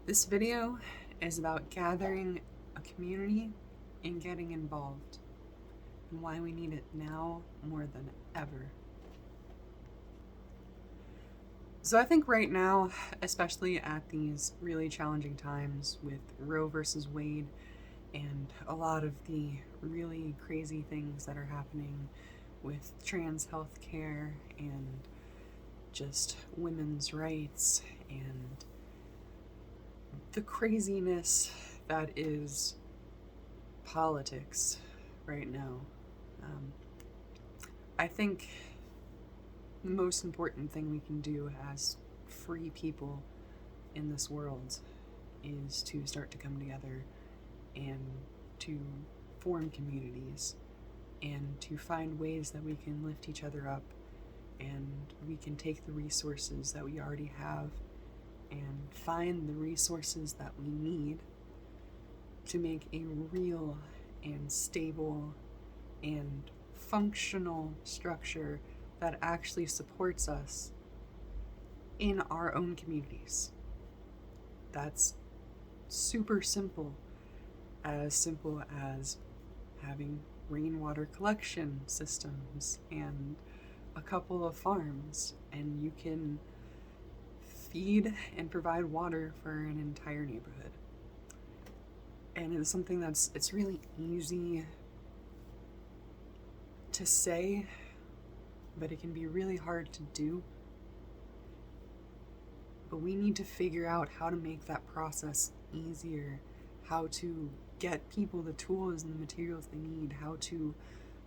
This video is about gathering a community and getting involved, and why we need it now more than ever. So I think right now, especially at these really challenging times with Roe versus Wade and a lot of the really crazy things that are happening with trans health care and just women's rights and the craziness that is politics right now. Um, I think the most important thing we can do as free people in this world is to start to come together and to form communities and to find ways that we can lift each other up and we can take the resources that we already have and find the resources that we need to make a real and stable and functional structure that actually supports us in our own communities. That's simple as having rainwater collection systems and a couple of farms, and you can feed and provide water for an entire neighborhood. And it's something it's really easy to say, but it can be really hard to do. But we need to figure out how to make that process easier, how to get people the tools and the materials they need, how to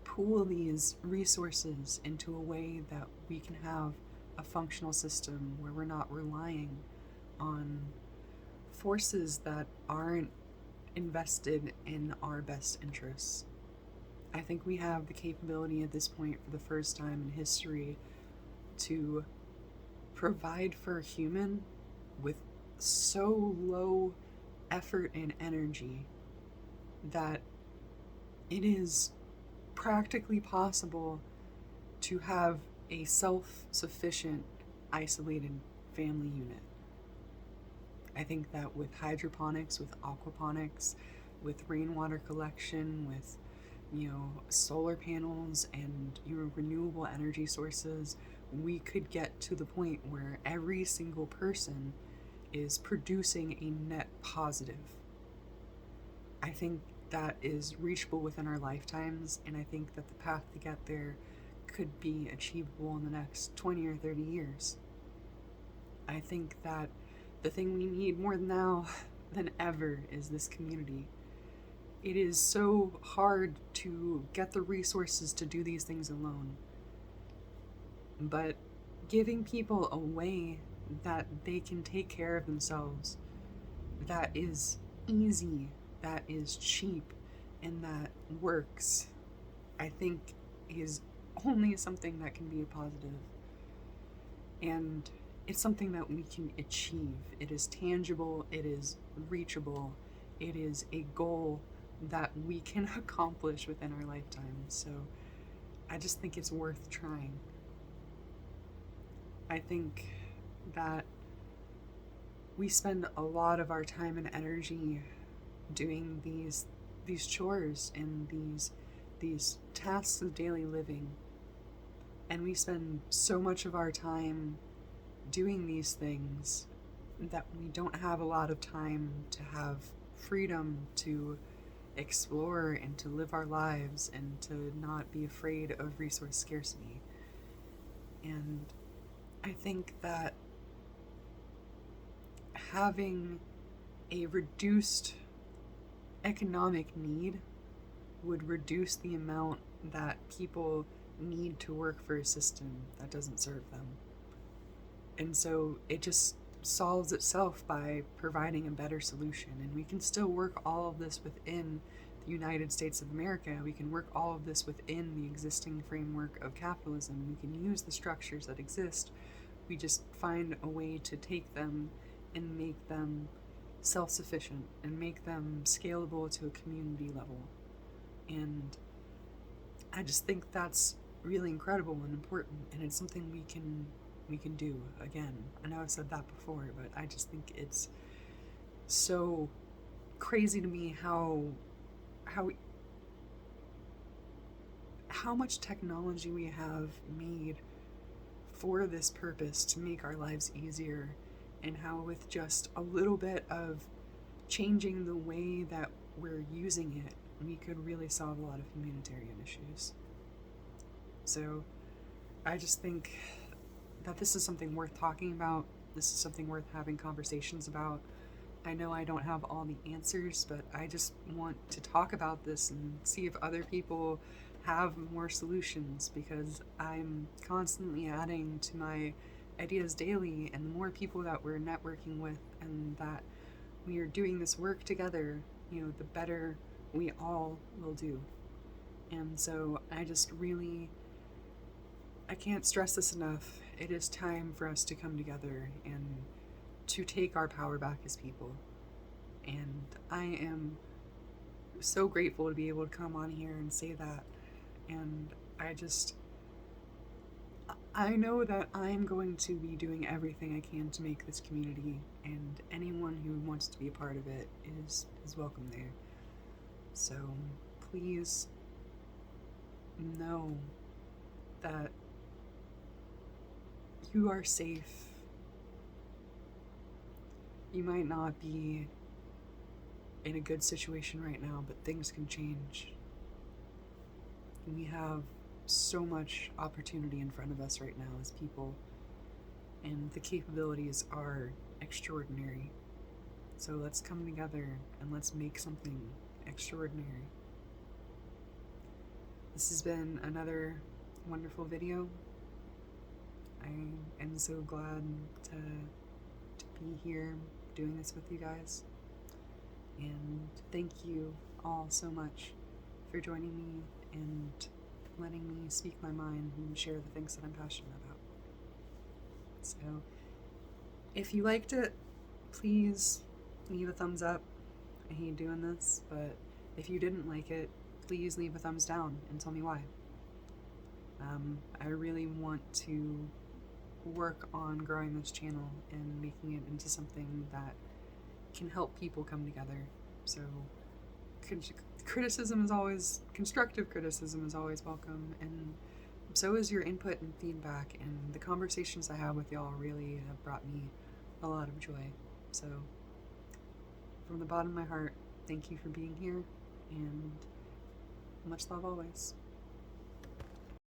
pool these resources into a way that we can have a functional system where we're not relying on forces that aren't invested in our best interests. I think we have the capability at this point for the first time in history to provide for a human with so low effort and energy that it is practically possible to have a self-sufficient, isolated family unit. I think that with hydroponics, with aquaponics, with rainwater collection, with solar panels and renewable energy sources, we could get to the point where every single person is producing a net positive. I think that is reachable within our lifetimes, and I think that the path to get there could be achievable in the next 20 or 30 years. I think that the thing we need more now than ever is this community. It is so hard to get the resources to do these things alone. But giving people a way that they can take care of themselves, that is easy, that is cheap, and that works, I think is only something that can be a positive. And it's something that we can achieve. It is tangible, it is reachable, it is a goal that we can accomplish within our lifetime. So I just think it's worth trying. I think that we spend a lot of our time and energy doing these chores and these tasks of daily living, and we spend so much of our time doing these things that we don't have a lot of time to have freedom to explore and to live our lives and to not be afraid of resource scarcity. And I think that having a reduced economic need would reduce the amount that people need to work for a system that doesn't serve them. And so it just solves itself by providing a better solution. And we can still work all of this within the United States of America. We can work all of this within the existing framework of capitalism. We can use the structures that exist. We just find a way to take them and make them self-sufficient and make them scalable to a community level. And I just think that's really incredible and important, and it's something we can do. Again, I know I've said that before, but I just think it's so crazy to me how how much technology we have made for this purpose to make our lives easier, and how with just a little bit of changing the way that we're using it, we could really solve a lot of humanitarian issues. So I just think that this is something worth talking about. This is something worth having conversations about. I know I don't have all the answers, but I just want to talk about this and see if other people have more solutions, because I'm constantly adding to my ideas daily, and the more people that we're networking with and that we are doing this work together, the better we all will do. And so I can't stress this enough. It is time for us to come together and to take our power back as people. And I am so grateful to be able to come on here and say that. And I know that I'm going to be doing everything I can to make this community, and anyone who wants to be a part of it is welcome there. So please know that you are safe. You might not be in a good situation right now, but things can change. We have so much opportunity in front of us right now as people, and the capabilities are extraordinary. So let's come together and let's make something extraordinary. This has been another wonderful video. I am so glad to be here doing this with you guys. And thank you all so much for joining me and letting me speak my mind and share the things that I'm passionate about. So if you liked it, please leave a thumbs up. I hate doing this, but if you didn't like it, please leave a thumbs down and tell me why. I really want to work on growing this channel and making it into something that can help people come together. So constructive criticism is always welcome, and so is your input and feedback, and the conversations I have with y'all really have brought me a lot of joy. So from the bottom of my heart, thank you for being here, and much love always.